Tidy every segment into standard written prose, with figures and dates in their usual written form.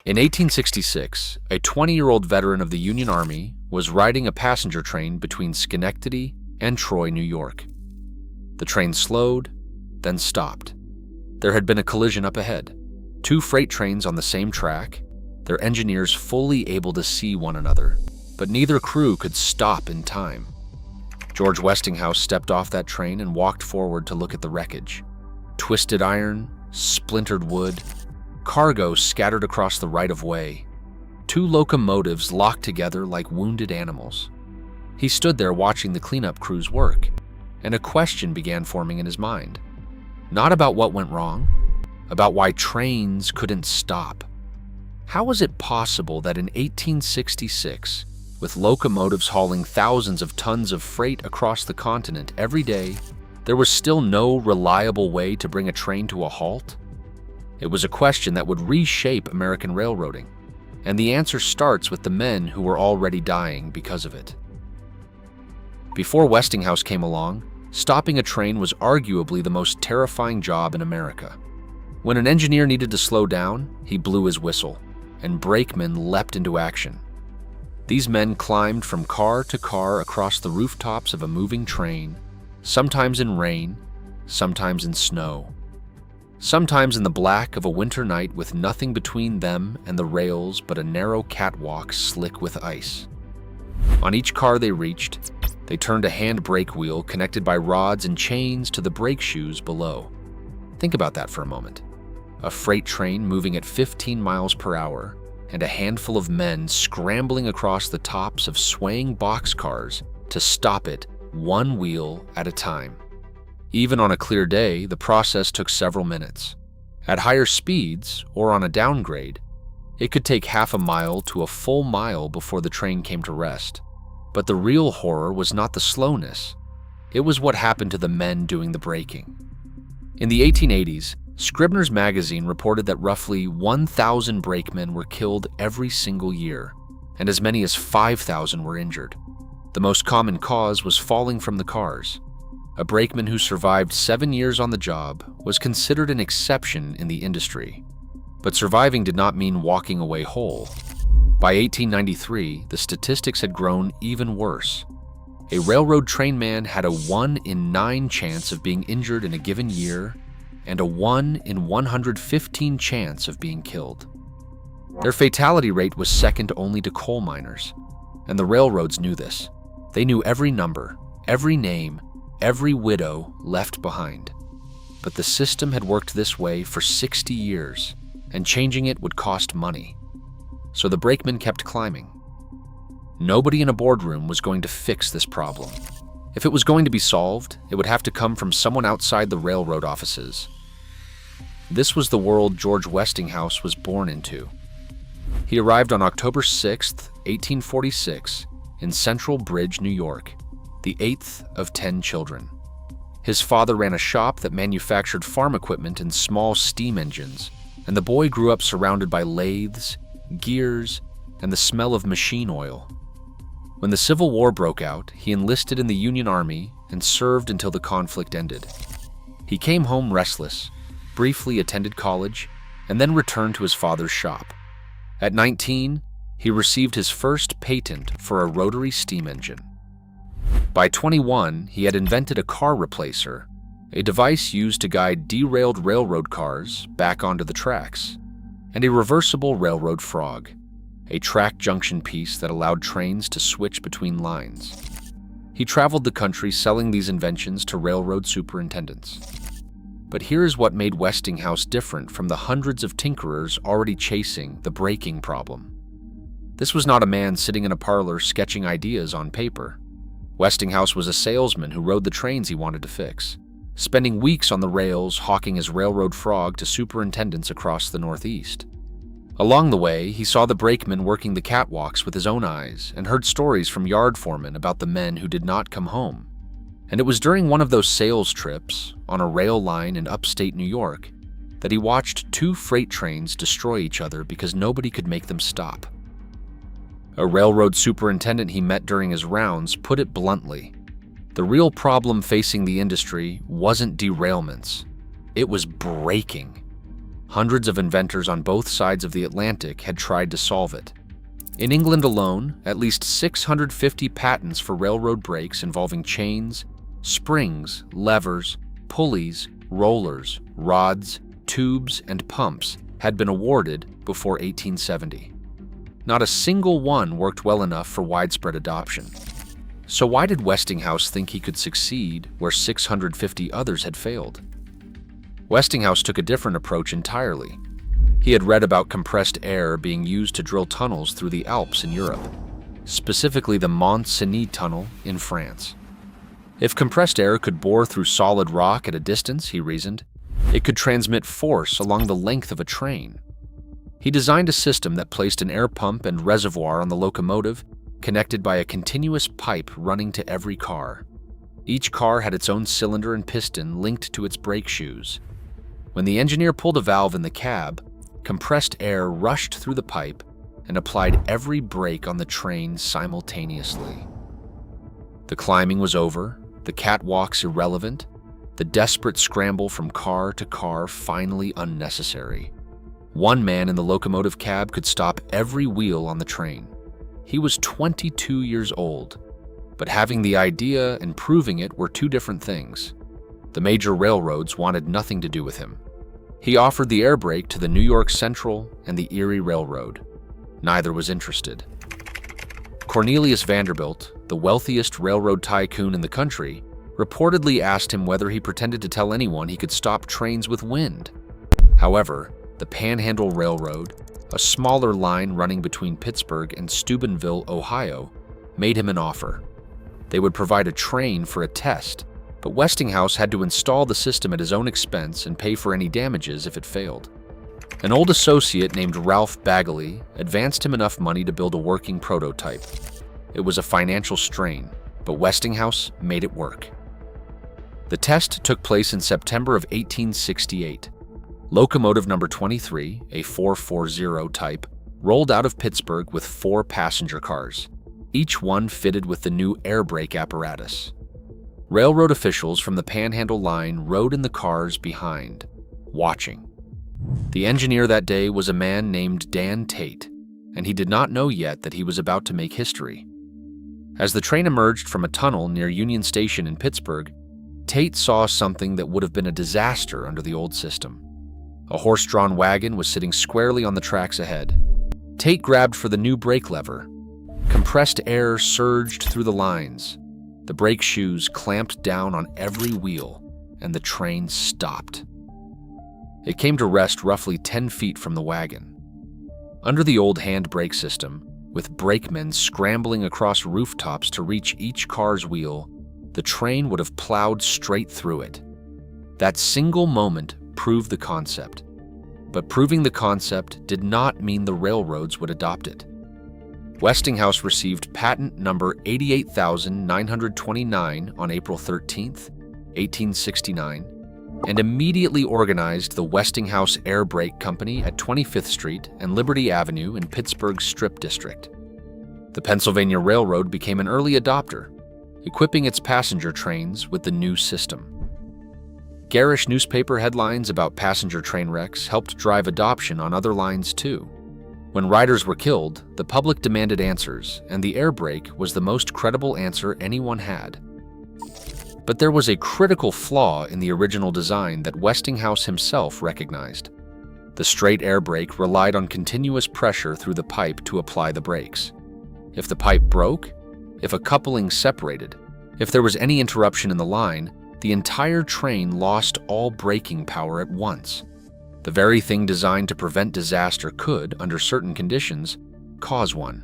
In 1866, a 20-year-old veteran of the Union Army was riding a passenger train between Schenectady and Troy, New York. The train slowed, then stopped. There had been a collision up ahead. Two freight trains on the same track, their engineers fully able to see one another, but neither crew could stop in time. George Westinghouse stepped off that train and walked forward to look at the wreckage. Twisted iron, splintered wood, cargo scattered across the right-of-way. Two locomotives locked together like wounded animals. He stood there watching the cleanup crews work, and a question began forming in his mind. Not about what went wrong, about why trains couldn't stop. How was it possible that in 1866, with locomotives hauling thousands of tons of freight across the continent every day, there was still no reliable way to bring a train to a halt? It was a question that would reshape American railroading, and the answer starts with the men who were already dying because of it. Before Westinghouse came along, stopping a train was arguably the most terrifying job in America. When an engineer needed to slow down, he blew his whistle, and brakemen leapt into action. These men climbed from car to car across the rooftops of a moving train, sometimes in rain, sometimes in snow, sometimes in the black of a winter night with nothing between them and the rails but a narrow catwalk slick with ice. On each car they reached, they turned a hand brake wheel connected by rods and chains to the brake shoes below. Think about that for a moment. A freight train moving at 15 miles per hour, and a handful of men scrambling across the tops of swaying boxcars to stop it one wheel at a time. Even on a clear day, the process took several minutes. At higher speeds, or on a downgrade, it could take half a mile to a full mile before the train came to rest. But the real horror was not the slowness. It was what happened to the men doing the braking. In the 1880s, Scribner's magazine reported that roughly 1,000 brakemen were killed every single year, and as many as 5,000 were injured. The most common cause was falling from the cars. A brakeman who survived 7 years on the job was considered an exception in the industry. But surviving did not mean walking away whole. By 1893, the statistics had grown even worse. A railroad trainman had a 1 in 9 chance of being injured in a given year, and a 1 in 115 chance of being killed. Their fatality rate was second only to coal miners, and the railroads knew this. They knew every number, every name, every widow left behind. But the system had worked this way for 60 years, and changing it would cost money. So the brakemen kept climbing. Nobody in a boardroom was going to fix this problem. If it was going to be solved, it would have to come from someone outside the railroad offices. This was the world George Westinghouse was born into. He arrived on October 6, 1846, in Central Bridge, New York, the 8th of 10 children. His father ran a shop that manufactured farm equipment and small steam engines, and the boy grew up surrounded by lathes, gears, and the smell of machine oil. When the Civil War broke out, he enlisted in the Union Army and served until the conflict ended. He came home restless, briefly attended college, and then returned to his father's shop. At 19, he received his first patent for a rotary steam engine. By 21, he had invented a car replacer, a device used to guide derailed railroad cars back onto the tracks, and a reversible railroad frog, a track junction piece that allowed trains to switch between lines. He traveled the country selling these inventions to railroad superintendents. But here's what made Westinghouse different from the hundreds of tinkerers already chasing the braking problem. This was not a man sitting in a parlor sketching ideas on paper. Westinghouse was a salesman who rode the trains he wanted to fix, spending weeks on the rails hawking his railroad frog to superintendents across the Northeast. Along the way, he saw the brakemen working the catwalks with his own eyes and heard stories from yard foremen about the men who did not come home. And it was during one of those sales trips on a rail line in upstate New York that he watched two freight trains destroy each other because nobody could make them stop. A railroad superintendent he met during his rounds put it bluntly. The real problem facing the industry wasn't derailments, it was braking. Hundreds of inventors on both sides of the Atlantic had tried to solve it. In England alone, at least 650 patents for railroad brakes involving chains, springs, levers, pulleys, rollers, rods, tubes, and pumps had been awarded before 1870. Not a single one worked well enough for widespread adoption. So why did Westinghouse think he could succeed where 650 others had failed? Westinghouse took a different approach entirely. He had read about compressed air being used to drill tunnels through the Alps in Europe, specifically the Mont Cenis tunnel in France. If compressed air could bore through solid rock at a distance, he reasoned, it could transmit force along the length of a train. He designed a system that placed an air pump and reservoir on the locomotive, connected by a continuous pipe running to every car. Each car had its own cylinder and piston linked to its brake shoes. When the engineer pulled a valve in the cab, compressed air rushed through the pipe and applied every brake on the train simultaneously. The climbing was over, the catwalks irrelevant, the desperate scramble from car to car finally unnecessary. One man in the locomotive cab could stop every wheel on the train. He was 22 years old, but having the idea and proving it were two different things. The major railroads wanted nothing to do with him. He offered the air brake to the New York Central and the Erie Railroad. Neither was interested. Cornelius Vanderbilt, the wealthiest railroad tycoon in the country, reportedly asked him whether he pretended to tell anyone he could stop trains with wind. However, the Panhandle Railroad, a smaller line running between Pittsburgh and Steubenville, Ohio, made him an offer. They would provide a train for a test, but Westinghouse had to install the system at his own expense and pay for any damages if it failed. An old associate named Ralph Bagley advanced him enough money to build a working prototype. It was a financial strain, but Westinghouse made it work. The test took place in September of 1868. Locomotive number 23, a 440 type, rolled out of Pittsburgh with 4 passenger cars, each one fitted with the new air brake apparatus. Railroad officials from the Panhandle line rode in the cars behind, watching. The engineer that day was a man named Dan Tate, and he did not know yet that he was about to make history. As the train emerged from a tunnel near Union Station in Pittsburgh, Tate saw something that would have been a disaster under the old system. A horse-drawn wagon was sitting squarely on the tracks ahead. Tate grabbed for the new brake lever. Compressed air surged through the lines. The brake shoes clamped down on every wheel, and the train stopped. It came to rest roughly 10 feet from the wagon. Under the old hand brake system, with brakemen scrambling across rooftops to reach each car's wheel, the train would have plowed straight through it. That single moment proved the concept, but proving the concept did not mean the railroads would adopt it. Westinghouse received patent number 88,929 on April 13, 1869, and immediately organized the Westinghouse Air Brake Company at 25th Street and Liberty Avenue in Pittsburgh's Strip District. The Pennsylvania Railroad became an early adopter, equipping its passenger trains with the new system. Garish newspaper headlines about passenger train wrecks helped drive adoption on other lines too. When riders were killed, the public demanded answers, and the air brake was the most credible answer anyone had. But there was a critical flaw in the original design that Westinghouse himself recognized. The straight air brake relied on continuous pressure through the pipe to apply the brakes. If the pipe broke, if a coupling separated, if there was any interruption in the line, the entire train lost all braking power at once. The very thing designed to prevent disaster could, under certain conditions, cause one.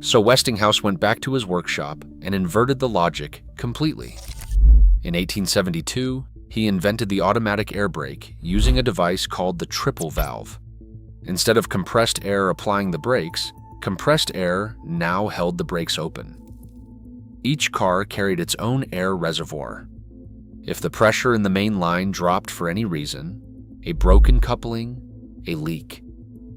So Westinghouse went back to his workshop and inverted the logic completely. In 1872, he invented the automatic air brake using a device called the triple valve. Instead of compressed air applying the brakes, compressed air now held the brakes open. Each car carried its own air reservoir. If the pressure in the main line dropped for any reason, a broken coupling, a leak,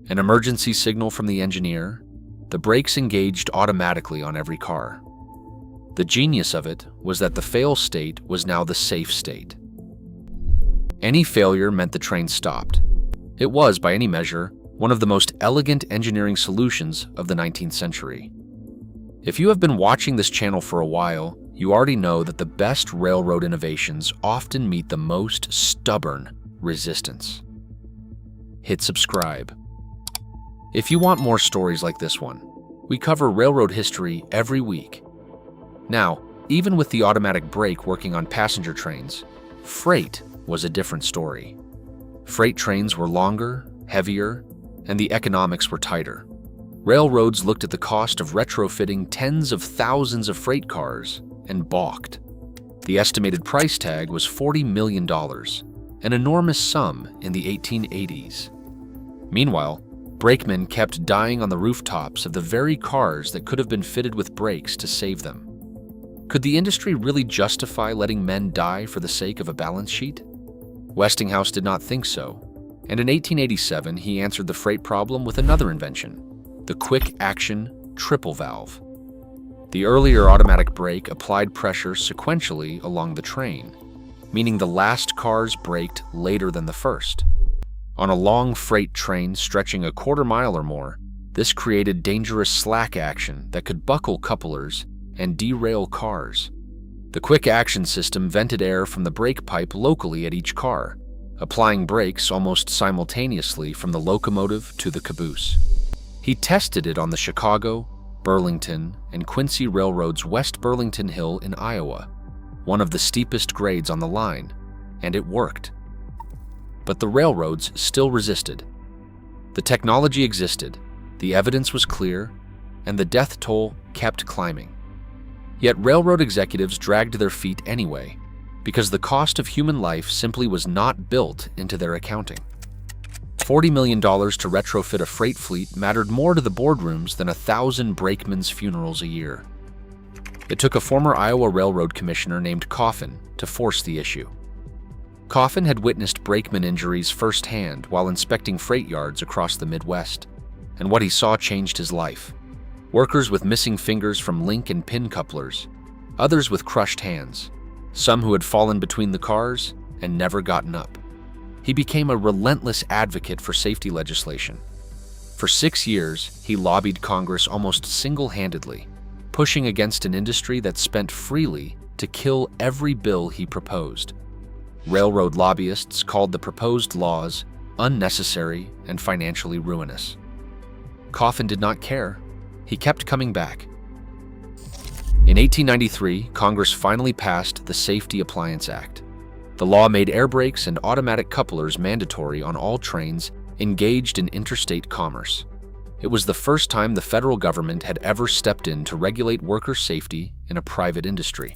an emergency signal from the engineer, the brakes engaged automatically on every car. The genius of it was that the fail state was now the safe state. Any failure meant the train stopped. It was, by any measure, one of the most elegant engineering solutions of the 19th century. If you have been watching this channel for a while, you already know that the best railroad innovations often meet the most stubborn resistance. Hit subscribe. If you want more stories like this one, we cover railroad history every week. Now, even with the automatic brake working on passenger trains, freight was a different story. Freight trains were longer, heavier, and the economics were tighter. Railroads looked at the cost of retrofitting tens of thousands of freight cars and balked. The estimated price tag was $40 million, an enormous sum in the 1880s. Meanwhile, brakemen kept dying on the rooftops of the very cars that could have been fitted with brakes to save them. Could the industry really justify letting men die for the sake of a balance sheet? Westinghouse did not think so, and in 1887 he answered the freight problem with another invention, the quick-action triple valve. The earlier automatic brake applied pressure sequentially along the train, meaning the last cars braked later than the first. On a long freight train stretching a quarter mile or more, this created dangerous slack action that could buckle couplers and derail cars. The quick-action system vented air from the brake pipe locally at each car, applying brakes almost simultaneously from the locomotive to the caboose. He tested it on the Chicago, Burlington, and Quincy Railroad's West Burlington Hill in Iowa, one of the steepest grades on the line, and it worked. But the railroads still resisted. The technology existed, the evidence was clear, and the death toll kept climbing. Yet railroad executives dragged their feet anyway, because the cost of human life simply was not built into their accounting. $40 million to retrofit a freight fleet mattered more to the boardrooms than 1,000 brakemen's funerals a year. It took a former Iowa Railroad commissioner named Coffin to force the issue. Coffin had witnessed brakeman injuries firsthand while inspecting freight yards across the Midwest, and what he saw changed his life. Workers with missing fingers from link and pin couplers, others with crushed hands, some who had fallen between the cars and never gotten up. He became a relentless advocate for safety legislation. For 6 years, he lobbied Congress almost single-handedly, pushing against an industry that spent freely to kill every bill he proposed. Railroad lobbyists called the proposed laws unnecessary and financially ruinous. Coffin did not care. He kept coming back. In 1893, Congress finally passed the Safety Appliance Act. The law made air brakes and automatic couplers mandatory on all trains engaged in interstate commerce. It was the first time the federal government had ever stepped in to regulate worker safety in a private industry.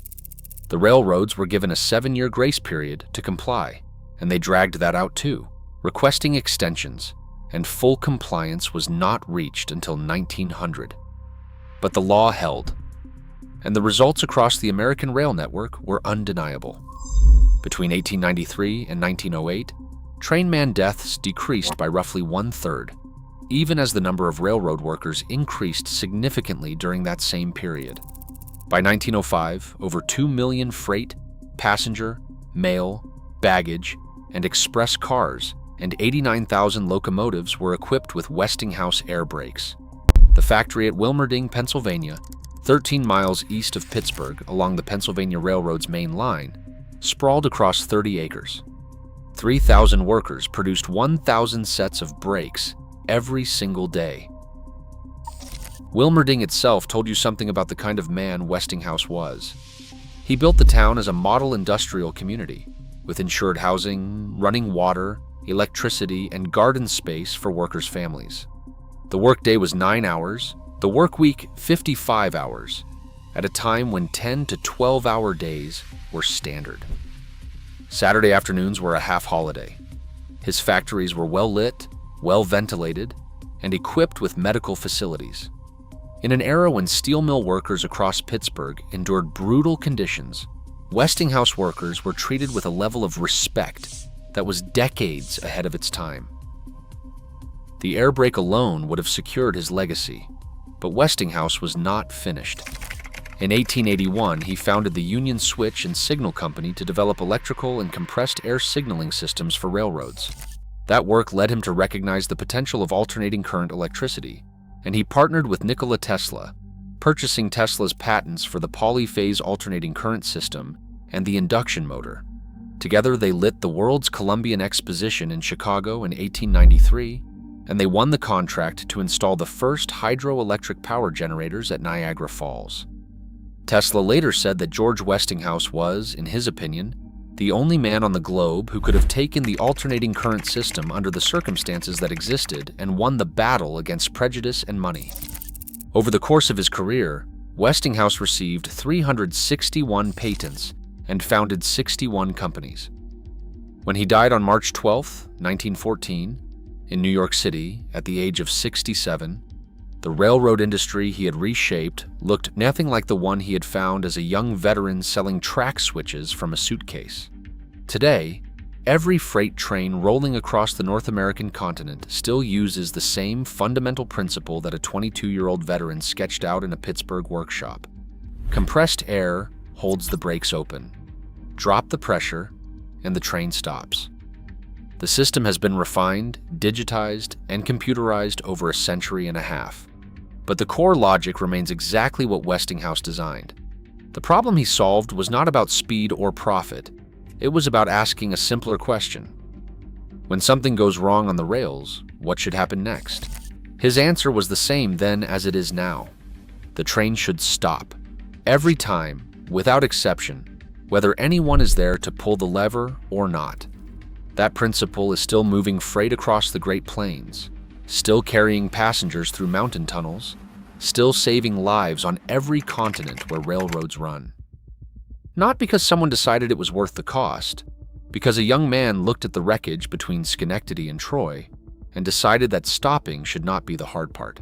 The railroads were given a 7-year grace period to comply, and they dragged that out too, requesting extensions, and full compliance was not reached until 1900. But the law held, and the results across the American rail network were undeniable. Between 1893 and 1908, trainman deaths decreased by roughly 1/3, even as the number of railroad workers increased significantly during that same period. By 1905, over 2 million freight, passenger, mail, baggage, and express cars and 89,000 locomotives were equipped with Westinghouse air brakes. The factory at Wilmerding, Pennsylvania, 13 miles east of Pittsburgh along the Pennsylvania Railroad's main line, sprawled across 30 acres. 3,000 workers produced 1,000 sets of brakes every single day. Wilmerding itself told you something about the kind of man Westinghouse was. He built the town as a model industrial community, with insured housing, running water, electricity, and garden space for workers' families. The workday was 9 hours, the work week 55 hours, at a time when 10 to 12-hour days were standard. Saturday afternoons were a half holiday. His factories were well lit, well ventilated, and equipped with medical facilities. In an era when steel mill workers across Pittsburgh endured brutal conditions, Westinghouse workers were treated with a level of respect that was decades ahead of its time. The air brake alone would have secured his legacy, but Westinghouse was not finished. In 1881, he founded the Union Switch and Signal Company to develop electrical and compressed air signaling systems for railroads. That work led him to recognize the potential of alternating current electricity, and he partnered with Nikola Tesla, purchasing Tesla's patents for the polyphase alternating current system and the induction motor. Together, they lit the world's Columbian Exposition in Chicago in 1893, and they won the contract to install the first hydroelectric power generators at Niagara Falls. Tesla later said that George Westinghouse was, in his opinion, the only man on the globe who could have taken the alternating current system under the circumstances that existed and won the battle against prejudice and money. Over the course of his career, Westinghouse received 361 patents and founded 61 companies. When he died on March 12, 1914, in New York City at the age of 67, the railroad industry he had reshaped looked nothing like the one he had found as a young veteran selling track switches from a suitcase. Today, every freight train rolling across the North American continent still uses the same fundamental principle that a 22-year-old veteran sketched out in a Pittsburgh workshop. Compressed air holds the brakes open. Drop the pressure, and the train stops. The system has been refined, digitized, and computerized over a century and a half. But the core logic remains exactly what Westinghouse designed. The problem he solved was not about speed or profit. It was about asking a simpler question. When something goes wrong on the rails, what should happen next? His answer was the same then as it is now. The train should stop. Every time, without exception, whether anyone is there to pull the lever or not. That principle is still moving freight across the Great Plains, still carrying passengers through mountain tunnels, still saving lives on every continent where railroads run. Not because someone decided it was worth the cost, because a young man looked at the wreckage between Schenectady and Troy and decided that stopping should not be the hard part.